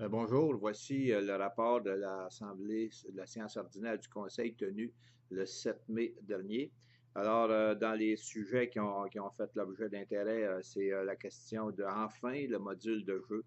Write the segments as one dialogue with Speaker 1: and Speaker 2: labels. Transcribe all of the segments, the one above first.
Speaker 1: Bonjour, voici le rapport de l'Assemblée, de la séance ordinaire du Conseil tenue le 7 mai dernier. Alors, dans les sujets qui ont fait l'objet d'intérêt, c'est la question de, enfin, le module de jeu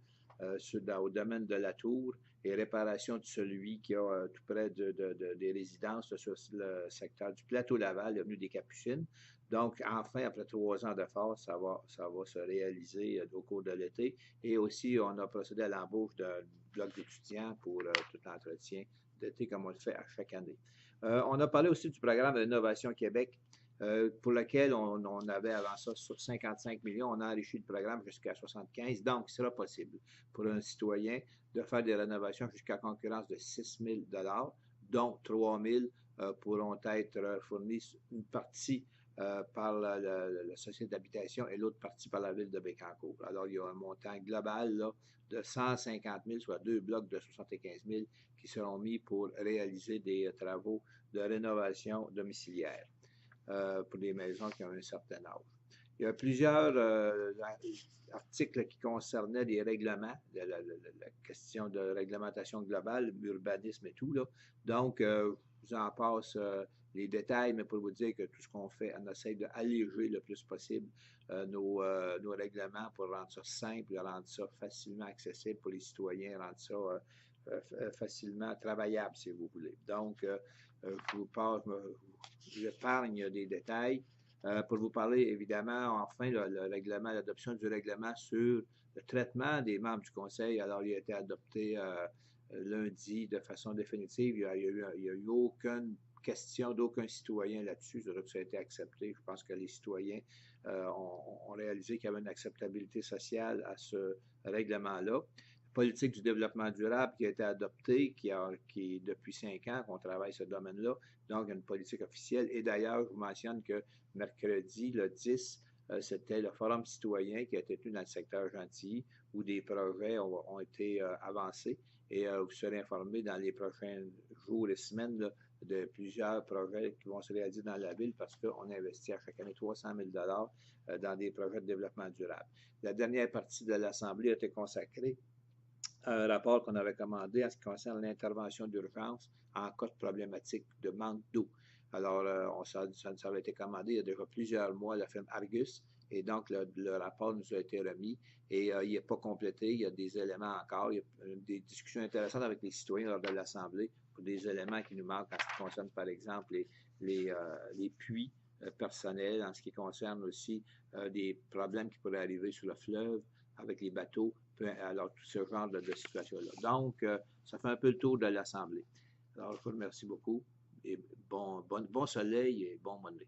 Speaker 1: au domaine de la tour et réparation de celui qui a tout près des résidences sur le secteur du plateau Laval, l'avenue des Capucines. Donc, enfin, après 3 ans d'efforts, ça va se réaliser au cours de l'été. Et aussi, on a procédé à l'embauche d'un bloc d'étudiants pour tout l'entretien d'été, comme on le fait à chaque année. On a parlé aussi du programme Rénovation Québec, pour lequel on avait avant ça sur 55 millions. On a enrichi le programme jusqu'à 75. Donc, il sera possible pour un citoyen de faire des rénovations jusqu'à concurrence de 6 000 dont 3 000 pourront être fournis une partie par la Société d'habitation et l'autre partie par la ville de Bécancour. Alors, il y a un montant global là, de 150 000, soit deux blocs de 75 000 qui seront mis pour réaliser des travaux de rénovation domiciliaire pour des maisons qui ont un certain âge. Il y a plusieurs articles qui concernaient des règlements, la question de réglementation globale, urbanisme et tout. Là. Donc, je vous en passe les détails, mais pour vous dire que tout ce qu'on fait, on essaie d'alléger le plus possible nos règlements pour rendre ça simple, rendre ça facilement accessible pour les citoyens, rendre ça facilement travaillable, si vous voulez. Donc, je vous passe, j'épargne des détails. Pour vous parler, évidemment, enfin, le règlement, l'adoption du règlement sur le traitement des membres du Conseil. Alors, il a été adopté lundi de façon définitive. Il n'y a eu aucune question d'aucun citoyen là-dessus. Je dirais que ça a été accepté. Je pense que les citoyens ont réalisé qu'il y avait une acceptabilité sociale à ce règlement-là. Politique du développement durable qui a été adoptée, qui depuis 5 ans qu'on travaille ce domaine-là, donc une politique officielle. Et d'ailleurs, je vous mentionne que mercredi, le 10, c'était le Forum citoyen qui a été tenu dans le secteur Gentilly, où des projets ont été avancés. Et vous serez informés dans les prochains jours et semaines là, de plusieurs projets qui vont se réaliser dans la ville parce qu'on investit à chaque année 300 000 dans des projets de développement durable. La dernière partie de l'Assemblée a été consacrée un rapport qu'on avait commandé en ce qui concerne l'intervention d'urgence en cas de problématique de manque d'eau. Alors, ça avait été commandé il y a déjà plusieurs mois, la firme Argus, et donc le rapport nous a été remis et il n'est pas complété, il y a des éléments encore, il y a des discussions intéressantes avec les citoyens lors de l'Assemblée pour des éléments qui nous manquent en ce qui concerne, par exemple, les puits personnels, en ce qui concerne aussi des problèmes qui pourraient arriver sur le fleuve avec les bateaux, alors tout ce genre de situation-là. Donc, ça fait un peu le tour de l'Assemblée. Alors, je vous remercie beaucoup et bon soleil et bon Monday.